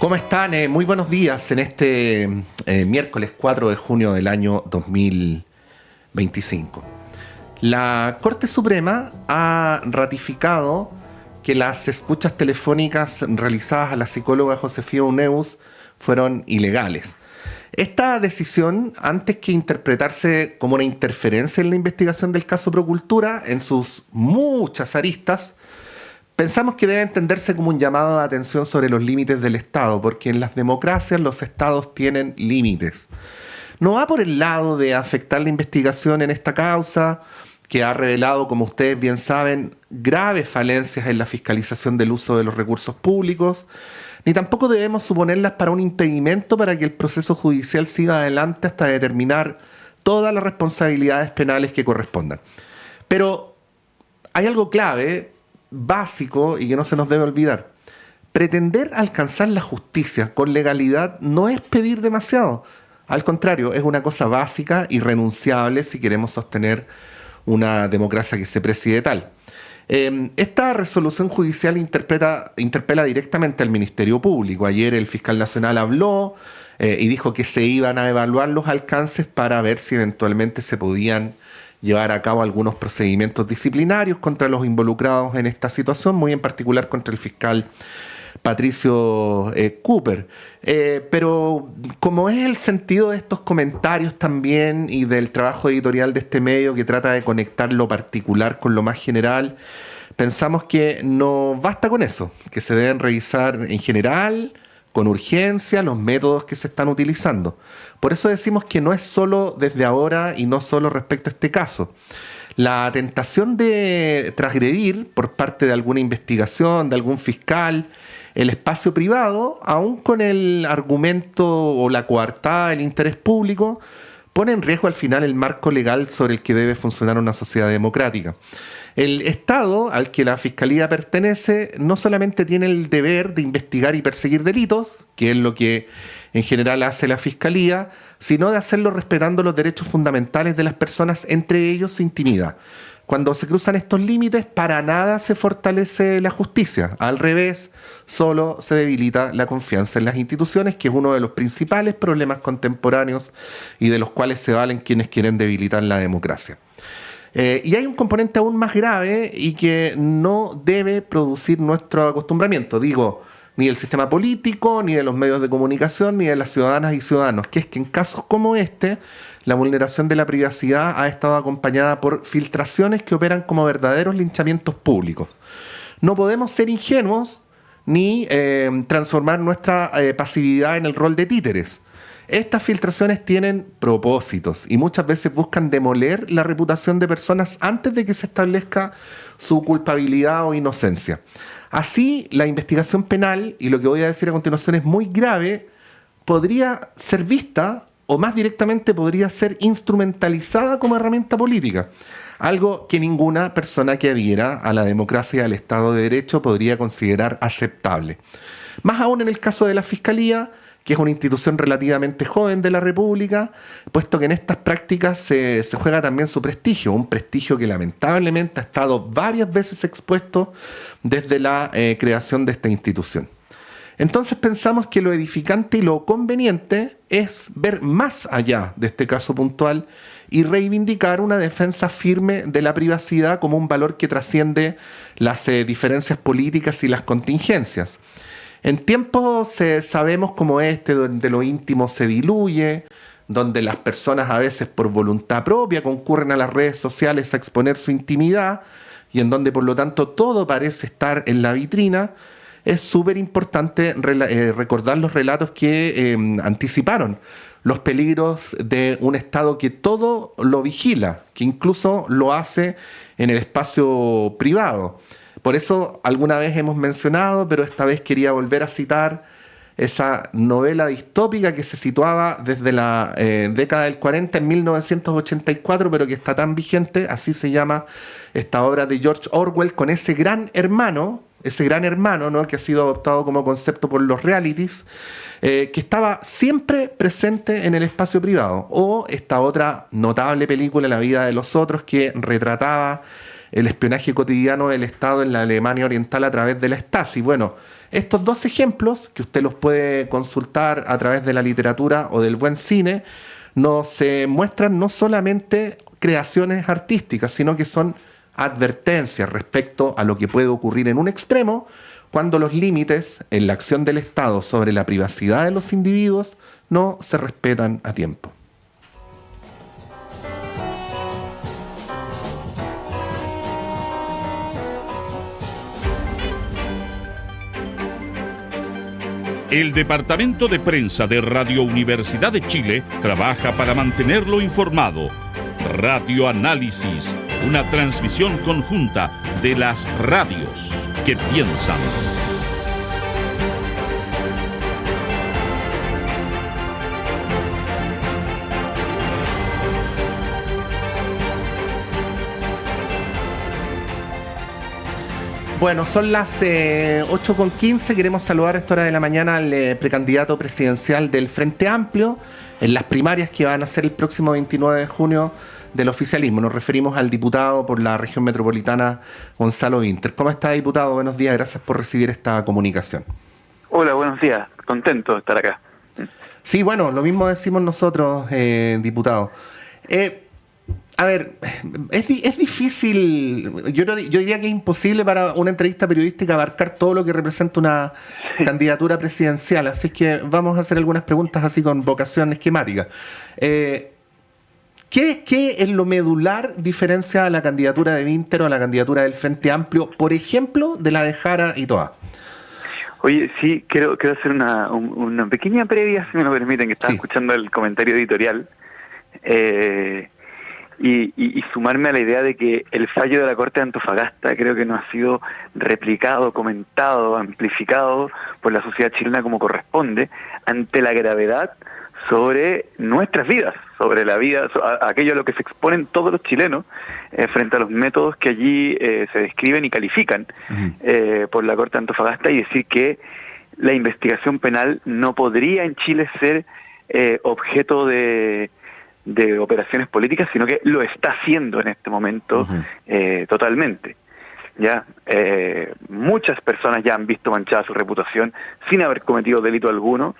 ¿Cómo están? Muy buenos días en este miércoles 4 de junio del año 2025. La Corte Suprema ha ratificado que las escuchas telefónicas realizadas a la psicóloga Josefina Uneus fueron ilegales. Esta decisión, antes que interpretarse como una interferencia en la investigación del caso Procultura, en sus muchas aristas, pensamos que debe entenderse como un llamado de atención sobre los límites del Estado, porque en las democracias los Estados tienen límites. No va por el lado de afectar la investigación en esta causa, que ha revelado, como ustedes bien saben, graves falencias en la fiscalización del uso de los recursos públicos, ni tampoco debemos suponerlas para un impedimento para que el proceso judicial siga adelante hasta determinar todas las responsabilidades penales que correspondan. Pero hay algo clave, básico y que no se nos debe olvidar. Pretender alcanzar la justicia con legalidad no es pedir demasiado. Al contrario, es una cosa básica, irrenunciable si queremos sostener una democracia que se preside tal. Esta resolución judicial interpela directamente al Ministerio Público. Ayer el fiscal nacional habló y dijo que se iban a evaluar los alcances para ver si eventualmente se podían llevar a cabo algunos procedimientos disciplinarios contra los involucrados en esta situación, muy en particular contra el fiscal Patricio Cooper. Pero como es el sentido de estos comentarios también y del trabajo editorial de este medio que trata de conectar lo particular con lo más general, pensamos que no basta con eso, que se deben revisar en general, con urgencia, los métodos que se están utilizando. Por eso decimos que no es solo desde ahora y no solo respecto a este caso. La tentación de transgredir por parte de alguna investigación, de algún fiscal, el espacio privado, aún con el argumento o la coartada del interés público, pone en riesgo al final el marco legal sobre el que debe funcionar una sociedad democrática. El Estado al que la Fiscalía pertenece no solamente tiene el deber de investigar y perseguir delitos, que es lo que en general hace la Fiscalía, sino de hacerlo respetando los derechos fundamentales de las personas, entre ellos su intimidad. Cuando se cruzan estos límites, para nada se fortalece la justicia. Al revés, solo se debilita la confianza en las instituciones, que es uno de los principales problemas contemporáneos y de los cuales se valen quienes quieren debilitar la democracia. Y hay un componente aún más grave y que no debe producir nuestro acostumbramiento, digo, ni del sistema político, ni de los medios de comunicación, ni de las ciudadanas y ciudadanos, que es que en casos como este, la vulneración de la privacidad ha estado acompañada por filtraciones que operan como verdaderos linchamientos públicos. No podemos ser ingenuos ni transformar nuestra pasividad en el rol de títeres. Estas filtraciones tienen propósitos y muchas veces buscan demoler la reputación de personas antes de que se establezca su culpabilidad o inocencia. Así, la investigación penal, y lo que voy a decir a continuación es muy grave, podría ser vista, o más directamente podría ser instrumentalizada como herramienta política, algo que ninguna persona que adhiera a la democracia y al Estado de Derecho podría considerar aceptable. Más aún en el caso de la Fiscalía, que es una institución relativamente joven de la República, puesto que en estas prácticas se juega también su prestigio, un prestigio que lamentablemente ha estado varias veces expuesto desde la creación de esta institución. Entonces pensamos que lo edificante y lo conveniente es ver más allá de este caso puntual y reivindicar una defensa firme de la privacidad como un valor que trasciende las diferencias políticas y las contingencias. En tiempos sabemos como este, donde lo íntimo se diluye, donde las personas a veces por voluntad propia concurren a las redes sociales a exponer su intimidad y en donde por lo tanto todo parece estar en la vitrina, es súper importante recordar los relatos que anticiparon los peligros de un Estado que todo lo vigila, que incluso lo hace en el espacio privado. Por eso alguna vez hemos mencionado, pero esta vez quería volver a citar esa novela distópica que se situaba desde la década del 40 en 1984, pero que está tan vigente, así se llama esta obra de George Orwell, con ese gran hermano, ¿no?, que ha sido adoptado como concepto por los realities, que estaba siempre presente en el espacio privado. O esta otra notable película, La vida de los otros, que retrataba el espionaje cotidiano del Estado en la Alemania Oriental a través de la Stasi. Bueno, estos dos ejemplos, que usted los puede consultar a través de la literatura o del buen cine, nos muestran no solamente creaciones artísticas, sino que son advertencias respecto a lo que puede ocurrir en un extremo cuando los límites en la acción del Estado sobre la privacidad de los individuos no se respetan a tiempo. El Departamento de Prensa de Radio Universidad de Chile trabaja para mantenerlo informado. Radio Análisis, una transmisión conjunta de las radios que piensan. Bueno, son las 8:15. Queremos saludar a esta hora de la mañana al precandidato presidencial del Frente Amplio en las primarias que van a ser el próximo 29 de junio del oficialismo. Nos referimos al diputado por la región metropolitana, Gonzalo Vinter. ¿Cómo está, diputado? Buenos días, gracias por recibir esta comunicación. Hola, buenos días. Contento de estar acá. Sí, bueno, lo mismo decimos nosotros, diputado. A ver, es difícil, yo diría que es imposible para una entrevista periodística abarcar todo lo que representa una candidatura presidencial, así que vamos a hacer algunas preguntas así con vocación esquemática. ¿Qué en lo medular diferencia a la candidatura de Vinter o a la candidatura del Frente Amplio, por ejemplo, de la de Jara y Toa? Oye, sí, quiero hacer una pequeña previa, si me lo permiten, que estaba escuchando el comentario editorial. Y sumarme a la idea de que el fallo de la Corte de Antofagasta creo que no ha sido replicado, comentado, amplificado por la sociedad chilena como corresponde, ante la gravedad sobre nuestras vidas, sobre la vida, aquello a lo que se exponen todos los chilenos frente a los métodos que allí se describen y califican por la Corte de Antofagasta, y decir que la investigación penal no podría en Chile ser objeto de operaciones políticas, sino que lo está haciendo en este momento totalmente. Ya muchas personas ya han visto manchada su reputación sin haber cometido delito alguno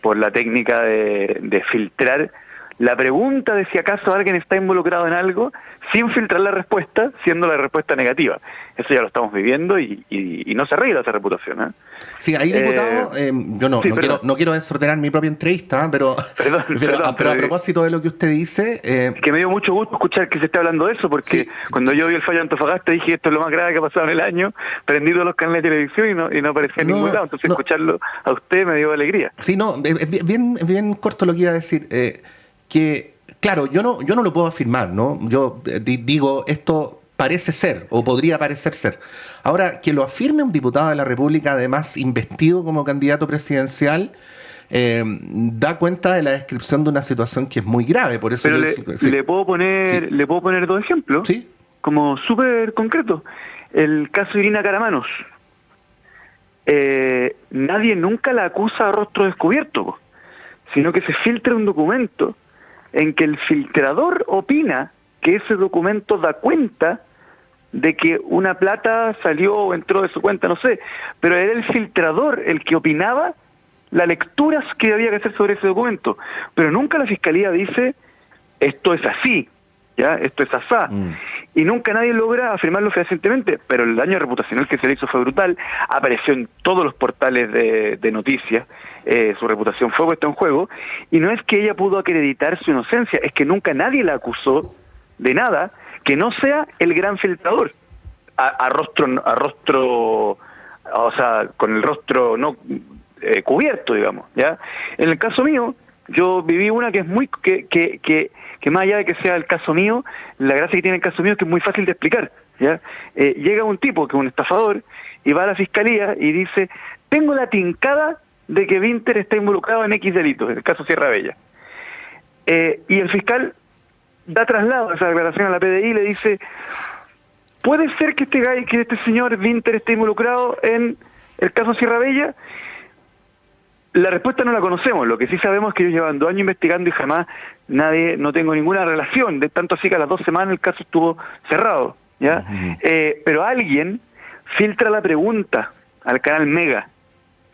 por la técnica de filtrar la pregunta de si acaso alguien está involucrado en algo sin filtrar la respuesta, siendo la respuesta negativa. Eso ya lo estamos viviendo y no se arregla esa reputación, ¿eh? Sí, ahí, diputado, yo no quiero desordenar mi propia entrevista, pero a propósito de lo que usted dice... que me dio mucho gusto escuchar que se esté hablando de eso, porque cuando yo vi el fallo de Antofagasta dije, esto es lo más grave que ha pasado en el año, prendí todos los canales de televisión y no aparecía en ningún lado, entonces escucharlo a usted me dio alegría. Sí, no, es bien corto lo que iba a decir, que, claro, yo no lo puedo afirmar, ¿no? Yo digo, esto parece ser, o podría parecer ser. Ahora, que lo afirme un diputado de la República, además investido como candidato presidencial, da cuenta de la descripción de una situación que es muy grave. Por eso le puedo poner dos ejemplos, ¿sí?, como súper concretos. El caso de Irina Caramanos. Nadie nunca la acusa a rostro descubierto, sino que se filtra un documento en que el filtrador opina que ese documento da cuenta de que una plata salió o entró de su cuenta, no sé, pero era el filtrador el que opinaba las lecturas que había que hacer sobre ese documento, pero nunca la Fiscalía dice esto es así, ya, esto es asá, y nunca nadie logra afirmarlo fehacientemente, pero el daño reputacional que se le hizo fue brutal, apareció en todos los portales de noticias, su reputación fue puesta en juego, y no es que ella pudo acreditar su inocencia, es que nunca nadie la acusó de nada que no sea el gran filtrador, a rostro, o sea, con el rostro no cubierto, digamos, ¿ya? En el caso mío, yo viví una que es muy, que más allá de que sea el caso mío, la gracia que tiene el caso mío es que es muy fácil de explicar, ¿ya? Llega un tipo que es un estafador y va a la fiscalía y dice, tengo la tincada de que Vinter está involucrado en X delitos, en el caso Sierra Bella. Y el fiscal da traslado a esa declaración a la PDI y le dice, ¿puede ser que este señor Vinter esté involucrado en el caso Sierra Bella? La respuesta no la conocemos, lo que sí sabemos es que ellos llevan 2 años investigando y jamás no tengo ninguna relación, de tanto así que a las 2 semanas el caso estuvo cerrado, ¿ya? Ujú. Pero alguien filtra la pregunta al canal Mega,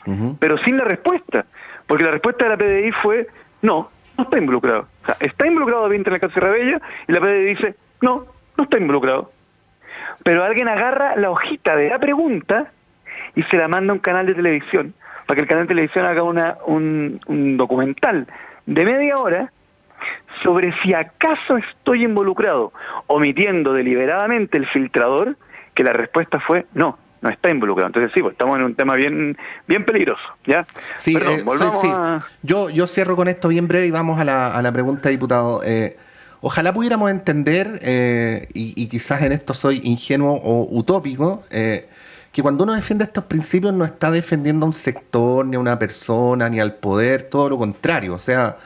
Ujú. pero sin la respuesta, porque la respuesta de la PDI fue no está involucrado. O sea, está involucrado David en el caso de Rebella, y la PDI dice no está involucrado. Pero alguien agarra la hojita de la pregunta y se la manda a un canal de televisión, para que el canal de televisión haga un documental de media hora sobre si acaso estoy involucrado, omitiendo deliberadamente el filtrador, que la respuesta fue no está involucrado. Entonces sí, pues estamos en un tema bien peligroso, ¿ya? Sí, Perdón, volvamos a... Yo cierro con esto bien breve y vamos a la pregunta, diputado. Ojalá pudiéramos entender, y quizás en esto soy ingenuo o utópico, que cuando uno defiende estos principios no está defendiendo a un sector, ni a una persona, ni al poder, todo lo contrario. O sea,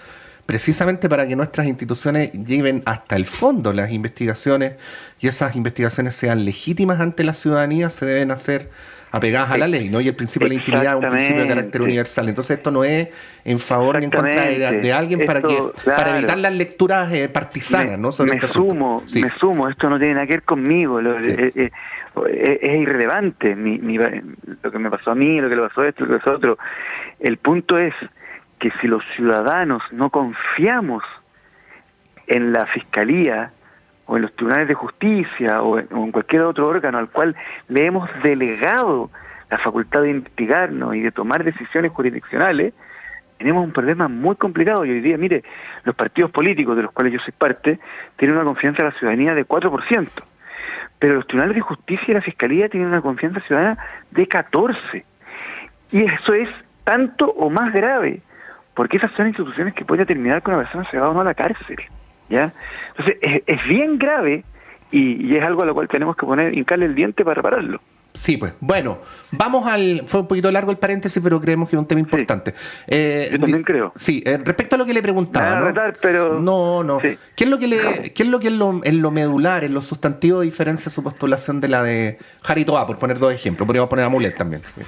precisamente para que nuestras instituciones lleven hasta el fondo las investigaciones y esas investigaciones sean legítimas ante la ciudadanía, se deben hacer apegadas a la ley, ¿no? Y el principio de la intimidad es un principio de carácter universal. Entonces esto no es en favor ni en contra de alguien esto, para evitar las lecturas partisanas, ¿no? Sobre este asunto. Sí. Me sumo, esto no tiene nada que ver conmigo, es irrelevante lo que me pasó a mí, lo que le pasó a esto, lo que le pasó a otro. El punto es que si los ciudadanos no confiamos en la Fiscalía o en los tribunales de justicia o en cualquier otro órgano al cual le hemos delegado la facultad de investigarnos y de tomar decisiones jurisdiccionales, tenemos un problema muy complicado. Y hoy día, mire, los partidos políticos de los cuales yo soy parte tienen una confianza de la ciudadanía de 4%, pero los tribunales de justicia y la Fiscalía tienen una confianza ciudadana de 14%. Y eso es tanto o más grave, porque esas son instituciones que pueden determinar que una persona se va o no a la cárcel, ¿ya? Entonces es bien grave y es algo a lo cual tenemos que hincarle el diente para repararlo. Sí, pues. Bueno, vamos fue un poquito largo el paréntesis, pero creemos que es un tema importante. Sí, yo también creo. Sí, respecto a lo que le preguntaba, ¿no? Retar, pero... No. Sí. ¿Qué es lo que en lo medular, en lo sustantivo, diferencia su postulación de la de Jarito A, por poner dos ejemplos? Podríamos poner a Mulet también, sí.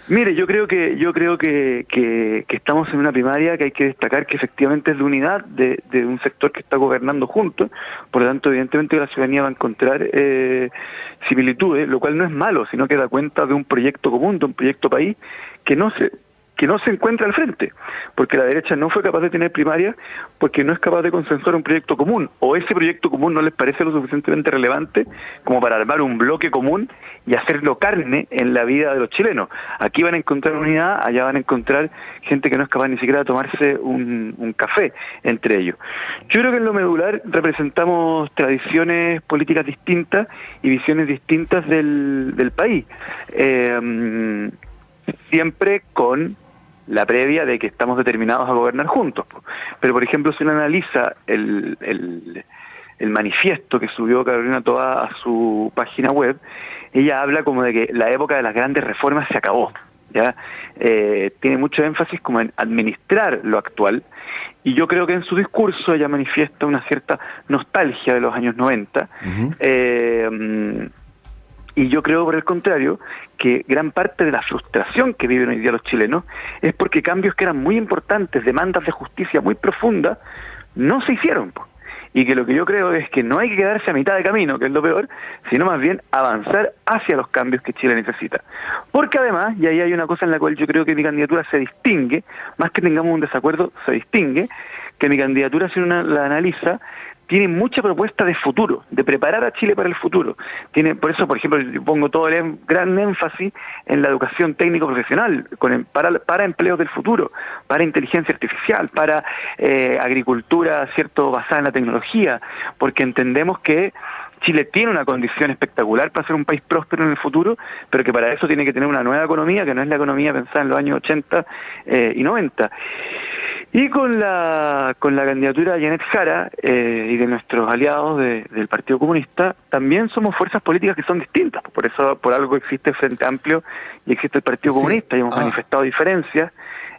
Mire, yo creo que estamos en una primaria que hay que destacar que efectivamente es de unidad de un sector que está gobernando juntos, por lo tanto evidentemente la ciudadanía va a encontrar similitudes, lo cual no es malo, sino que da cuenta de un proyecto común, de un proyecto país que no se encuentra al frente, porque la derecha no fue capaz de tener primaria porque no es capaz de consensuar un proyecto común, o ese proyecto común no les parece lo suficientemente relevante como para armar un bloque común y hacerlo carne en la vida de los chilenos. Aquí van a encontrar unidad, allá van a encontrar gente que no es capaz ni siquiera de tomarse un café entre ellos. Yo creo que en lo medular representamos tradiciones políticas distintas y visiones distintas del país, siempre con la previa de que estamos determinados a gobernar juntos. Pero, por ejemplo, si uno analiza el manifiesto que subió Carolina Toá a su página web, ella habla como de que la época de las grandes reformas se acabó, ¿ya? Tiene mucho énfasis como en administrar lo actual, y yo creo que en su discurso ella manifiesta una cierta nostalgia de los años 90, y yo creo, por el contrario, que gran parte de la frustración que viven hoy día los chilenos es porque cambios que eran muy importantes, demandas de justicia muy profundas, no se hicieron. Y que lo que yo creo es que no hay que quedarse a mitad de camino, que es lo peor, sino más bien avanzar hacia los cambios que Chile necesita. Porque además, y ahí hay una cosa en la cual yo creo que mi candidatura se distingue, más que tengamos un desacuerdo, se distingue, que mi candidatura, si uno la analiza, tiene mucha propuesta de futuro, de preparar a Chile para el futuro. Por eso, por ejemplo, yo pongo todo el gran énfasis en la educación técnico-profesional, para empleos del futuro, para inteligencia artificial, para agricultura, ¿cierto?, basada en la tecnología, porque entendemos que Chile tiene una condición espectacular para ser un país próspero en el futuro, pero que para eso tiene que tener una nueva economía, que no es la economía pensada en los años 80 y 90. Y con la candidatura de Janet Jara y de nuestros aliados del Partido Comunista, también somos fuerzas políticas que son distintas. Por eso, por algo existe el Frente Amplio y existe el Partido Comunista, y hemos manifestado diferencias.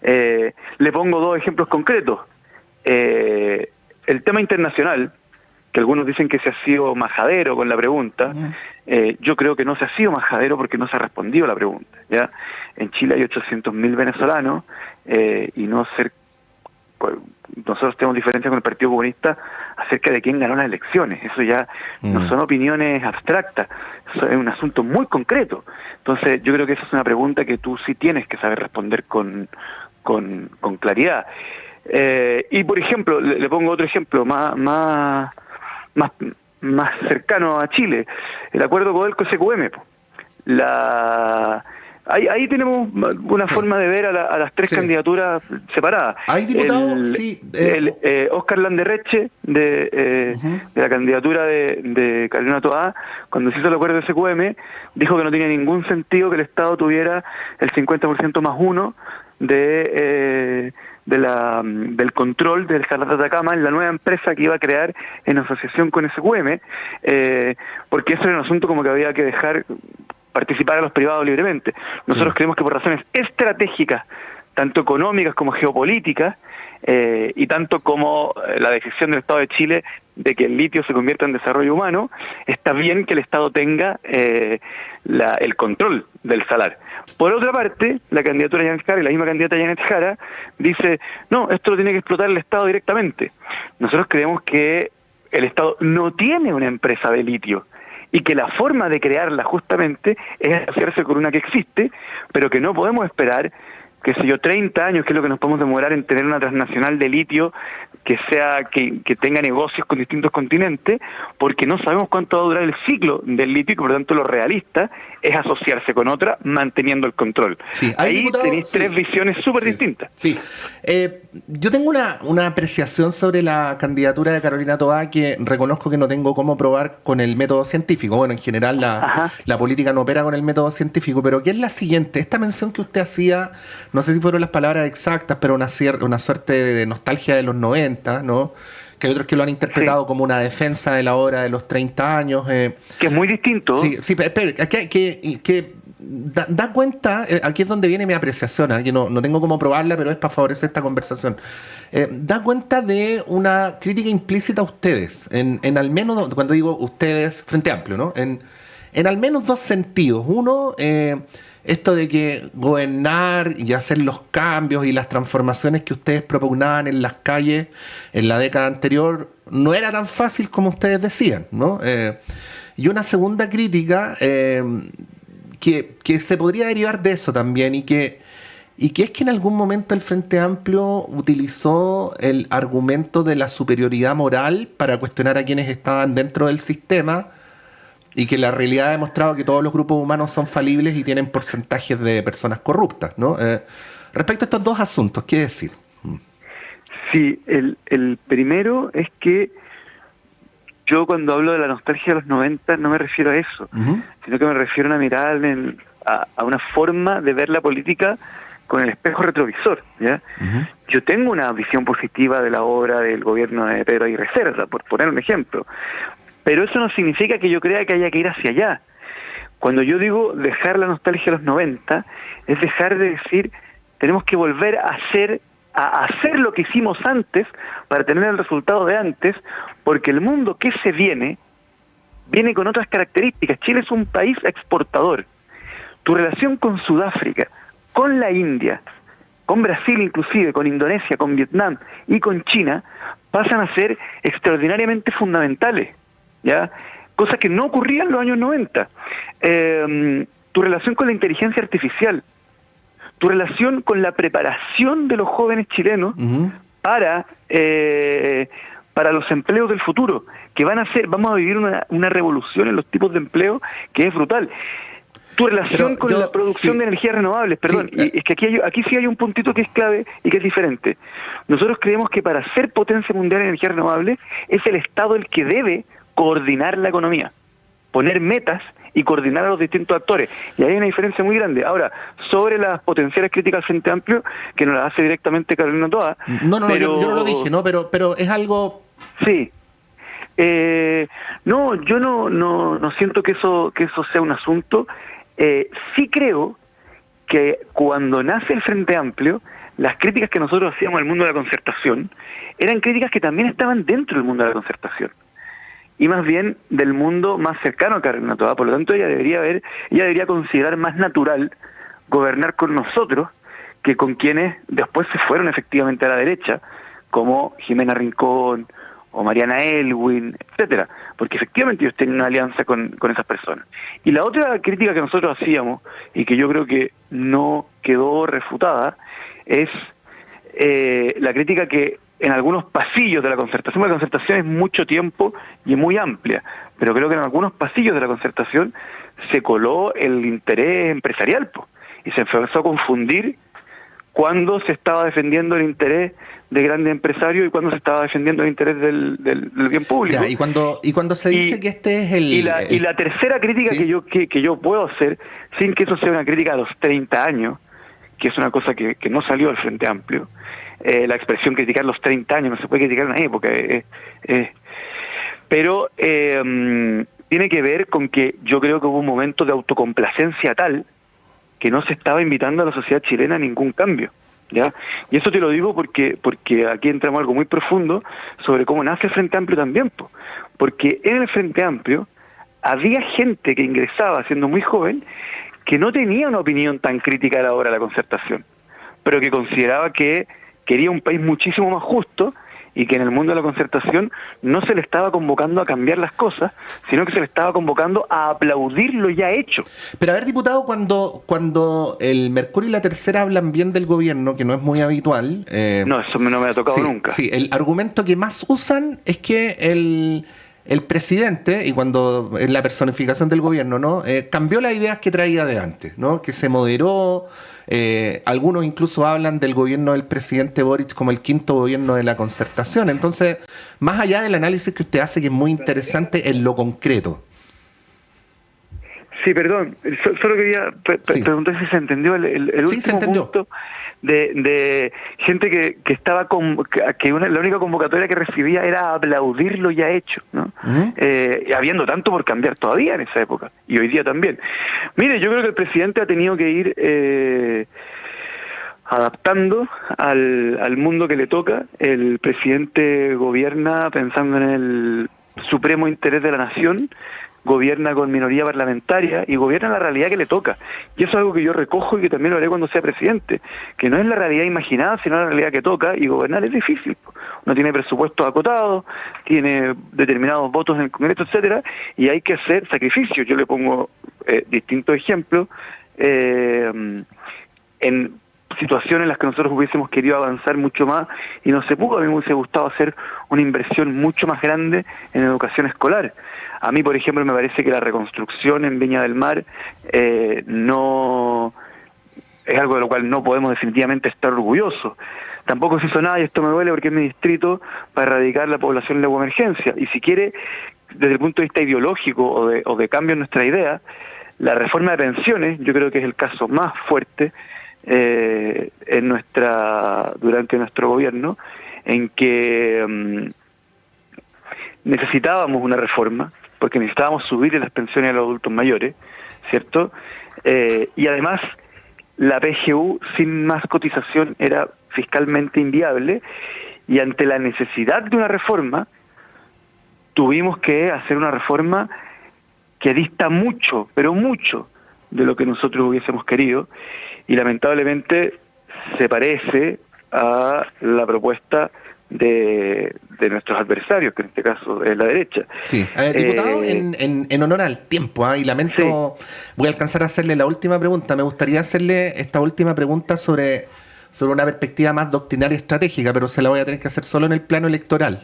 Le pongo dos ejemplos concretos. El tema internacional, que algunos dicen que se ha sido majadero con la pregunta, yo creo que no se ha sido majadero porque no se ha respondido a la pregunta, ¿ya? En Chile hay 800.000 venezolanos y no ser nosotros tenemos diferencias con el Partido Comunista acerca de quién ganó las elecciones. Eso ya no son opiniones abstractas, eso es un asunto muy concreto. Entonces yo creo que esa es una pregunta que tú sí tienes que saber responder con claridad. Y por ejemplo, le pongo otro ejemplo más cercano a Chile, el acuerdo Codelco-SQM. Ahí tenemos una forma de ver a las tres candidaturas separadas. ¿Hay diputados? Sí. Óscar Landerreche, de la candidatura de Carolina Toá, cuando se hizo el acuerdo de SQM, dijo que no tenía ningún sentido que el Estado tuviera el 50% más uno del control del Salar de Atacama en la nueva empresa que iba a crear en asociación con SQM, porque eso era un asunto como que había que dejar participar a los privados libremente. Nosotros creemos que por razones estratégicas, tanto económicas como geopolíticas, y tanto como la decisión del Estado de Chile de que el litio se convierta en desarrollo humano, está bien que el Estado tenga el control del salar. Por otra parte, la candidatura de Janet Jara y la misma candidata Janet Jara dice, no, esto lo tiene que explotar el Estado directamente. Nosotros creemos que el Estado no tiene una empresa de litio, y que la forma de crearla justamente es hacerse con una que existe, pero que no podemos esperar, 30 años, que es lo que nos podemos demorar en tener una transnacional de litio que tenga negocios con distintos continentes, porque no sabemos cuánto va a durar el ciclo del litio, y por lo tanto lo realista es asociarse con otra manteniendo el control. Sí, ahí tenéis tres visiones súper distintas. Sí. Yo tengo una apreciación sobre la candidatura de Carolina Toá que reconozco que no tengo cómo probar con el método científico. Bueno, en general la política no opera con el método científico, pero que es la siguiente. Esta mención que usted hacía, no sé si fueron las palabras exactas, pero una suerte de nostalgia de los 90, ¿no? Que hay otros que lo han interpretado como una defensa de la obra de los 30 años. Que es muy distinto. Sí, pero que da cuenta, aquí es donde viene mi apreciación, que no tengo cómo probarla, pero es para favorecer esta conversación. Da cuenta de una crítica implícita a ustedes, en al menos, cuando digo ustedes, Frente Amplio, ¿no? En al menos dos sentidos. Uno, esto de que gobernar y hacer los cambios y las transformaciones que ustedes propugnaban en las calles en la década anterior no era tan fácil como ustedes decían, ¿no? Y una segunda crítica que se podría derivar de eso también, y que es que en algún momento el Frente Amplio utilizó el argumento de la superioridad moral para cuestionar a quienes estaban dentro del sistema, y que la realidad ha demostrado que todos los grupos humanos son falibles y tienen porcentajes de personas corruptas, ¿no? Respecto a estos dos asuntos, ¿qué decir? Sí, el primero es que yo cuando hablo de la nostalgia de los 90 no me refiero a eso, sino que me refiero a una mirada a una forma de ver la política con el espejo retrovisor, ¿ya? Yo tengo una visión positiva de la obra del gobierno de Pedro Aguirre Cerda, por poner un ejemplo, pero eso no significa que yo crea que haya que ir hacia allá. Cuando yo digo dejar la nostalgia de los 90, es dejar de decir, tenemos que volver a hacer lo que hicimos antes para tener el resultado de antes, porque el mundo que se viene con otras características. Chile es un país exportador. Tu relación con Sudáfrica, con la India, con Brasil inclusive, con Indonesia, con Vietnam y con China, pasan a ser extraordinariamente fundamentales, ¿ya? Cosa que no ocurría en los años 90. Tu relación con la inteligencia artificial, tu relación con la preparación de los jóvenes chilenos para los empleos del futuro, que vamos a vivir una revolución en los tipos de empleo que es brutal. Tu relación con la producción de energías renovables, perdón, y es que aquí sí hay un puntito que es clave y que es diferente. Nosotros creemos que para ser potencia mundial en energías renovables es el Estado el que debe coordinar la economía, poner metas y coordinar a los distintos actores. Y hay una diferencia muy grande. Ahora, sobre las potenciales críticas al Frente Amplio, que nos las hace directamente Carolina Toá. No, yo no lo dije, ¿no? Pero es algo... Sí. No, yo no siento que eso sea un asunto. Sí creo que cuando nace el Frente Amplio, las críticas que nosotros hacíamos al mundo de la concertación eran críticas que también estaban dentro del mundo de la concertación, y más bien del mundo más cercano a Carolina Toá. Por lo tanto, ella debería considerar más natural gobernar con nosotros que con quienes después se fueron efectivamente a la derecha, como Jimena Rincón o Mariana Elwin, etcétera, porque efectivamente ellos tienen una alianza con esas personas. Y la otra crítica que nosotros hacíamos, y que yo creo que no quedó refutada, es la crítica que en algunos pasillos de la concertación es mucho tiempo y es muy amplia, pero creo que en algunos pasillos de la concertación se coló el interés empresarial, y se empezó a confundir cuándo se estaba defendiendo el interés de grandes empresarios y cuándo se estaba defendiendo el interés del bien público. Ya, y cuando se dice que este es y la tercera crítica, ¿sí?, que yo puedo hacer, sin que eso sea una crítica a los 30 años, que es una cosa que no salió del Frente Amplio, la expresión criticar los 30 años, no se puede criticar una época, pero tiene que ver con que yo creo que hubo un momento de autocomplacencia tal que no se estaba invitando a la sociedad chilena a ningún cambio, ¿ya? Y eso te lo digo porque aquí entramos a algo muy profundo sobre cómo nace el Frente Amplio también, porque en el Frente Amplio había gente que ingresaba siendo muy joven que no tenía una opinión tan crítica a la hora de la concertación, pero que consideraba que quería un país muchísimo más justo y que en el mundo de la concertación no se le estaba convocando a cambiar las cosas, sino que se le estaba convocando a aplaudir lo ya hecho. Pero a ver, diputado, cuando el Mercurio y la Tercera hablan bien del gobierno, que no es muy habitual... no, eso no me ha tocado nunca. Sí, el argumento que más usan es que el presidente, y cuando es la personificación del gobierno, ¿no?, cambió las ideas que traía de antes, ¿no?, que se moderó. Algunos incluso hablan del gobierno del presidente Boric como el quinto gobierno de la concertación. Entonces, más allá del análisis que usted hace, que es muy interesante en lo concreto. Sí, perdón, solo quería preguntar si se entendió el sí, último punto de gente que estaba la única convocatoria que recibía era aplaudir lo ya hecho, ¿no? Habiendo tanto por cambiar todavía en esa época, y hoy día también. Mire, yo creo que el presidente ha tenido que ir adaptando al mundo que le toca. El presidente gobierna pensando en el supremo interés de la nación, gobierna con minoría parlamentaria y gobierna la realidad que le toca. Y eso es algo que yo recojo y que también lo haré cuando sea presidente, que no es la realidad imaginada, sino la realidad que toca, y gobernar es difícil. Uno tiene presupuestos acotados, tiene determinados votos en el Congreso, etcétera, y hay que hacer sacrificios. Yo le pongo distintos ejemplos en situaciones en las que nosotros hubiésemos querido avanzar mucho más y no se pudo. A mí me hubiese gustado hacer una inversión mucho más grande en educación escolar. A mí, por ejemplo, me parece que la reconstrucción en Viña del Mar no es algo de lo cual no podemos definitivamente estar orgullosos. Tampoco se hizo nada, y esto me duele porque es mi distrito, para erradicar la población de agua emergencia. Y si quiere, desde el punto de vista ideológico o de cambio en nuestra idea, la reforma de pensiones, yo creo que es el caso más fuerte durante nuestro gobierno, en que necesitábamos una reforma, porque necesitábamos subir las pensiones a los adultos mayores, ¿cierto? Y además, la PGU sin más cotización era fiscalmente inviable, y ante la necesidad de una reforma, tuvimos que hacer una reforma que dista mucho, pero mucho, de lo que nosotros hubiésemos querido, y lamentablemente se parece a la propuesta de nuestros adversarios, que en este caso es la derecha. Sí, diputado, en honor al tiempo, y lamento, sí, voy a alcanzar a hacerle la última pregunta. Me gustaría hacerle esta última pregunta sobre una perspectiva más doctrinaria y estratégica, pero se la voy a tener que hacer solo en el plano electoral.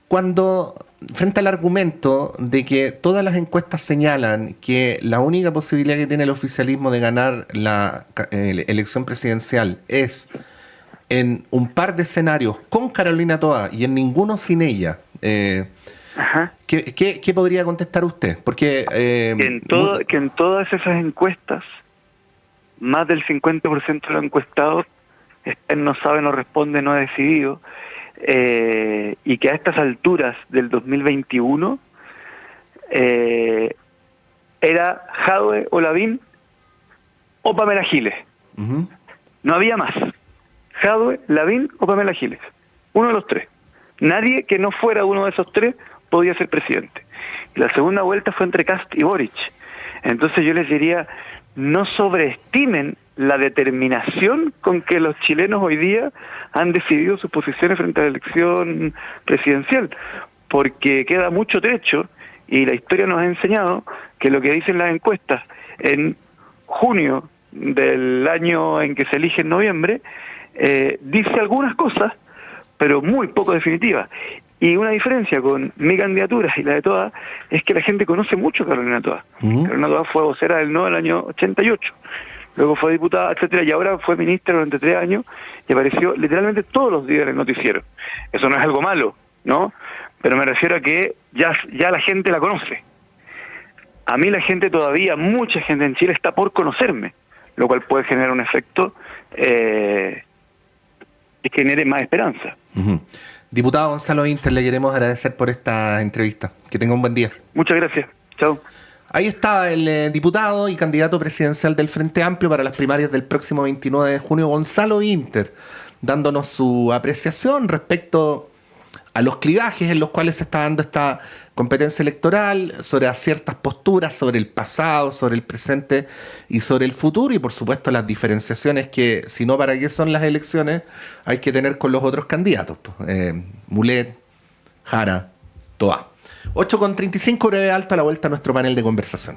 Cuando, frente al argumento de que todas las encuestas señalan que la única posibilidad que tiene el oficialismo de ganar la elección presidencial es en un par de escenarios con Carolina Toá y en ninguno sin ella, ¿qué podría contestar usted? Porque que en todas esas encuestas, más del 50% de los encuestados no sabe, no responde, no ha decidido, y que a estas alturas del 2021 era Jadwe o Lavín o Pamela Giles. No había más. Jadwe, Lavín o Pamela Giles. Uno de los tres. Nadie que no fuera uno de esos tres podía ser presidente. Y la segunda vuelta fue entre Kast y Boric. Entonces yo les diría, no sobreestimen la determinación con que los chilenos hoy día han decidido sus posiciones frente a la elección presidencial, porque queda mucho trecho y la historia nos ha enseñado que lo que dicen las encuestas en junio del año en que se elige en noviembre dice algunas cosas, pero muy poco definitivas. Y una diferencia con mi candidatura y la de Toa es que la gente conoce mucho a Carolina Toa. Carolina Toa fue vocera del No en el año 88, luego fue diputada, etcétera, y ahora fue ministra durante 3 años y apareció literalmente todos los días en el noticiero. Eso no es algo malo, ¿no? Pero me refiero a que ya la gente la conoce. A mí la gente todavía, mucha gente en Chile está por conocerme, lo cual puede generar un efecto que genere más esperanza. Diputado Gonzalo Inter, le queremos agradecer por esta entrevista. Que tenga un buen día. Muchas gracias. Chao. Ahí está el diputado y candidato presidencial del Frente Amplio para las primarias del próximo 29 de junio, Gonzalo Inter, dándonos su apreciación respecto a los clivajes en los cuales se está dando esta competencia electoral, sobre ciertas posturas, sobre el pasado, sobre el presente y sobre el futuro, y por supuesto las diferenciaciones que, si no, ¿para qué son las elecciones? Hay que tener con los otros candidatos, Mulet, Jara, Toa. 8:35, breve alto, a la vuelta a nuestro panel de conversación.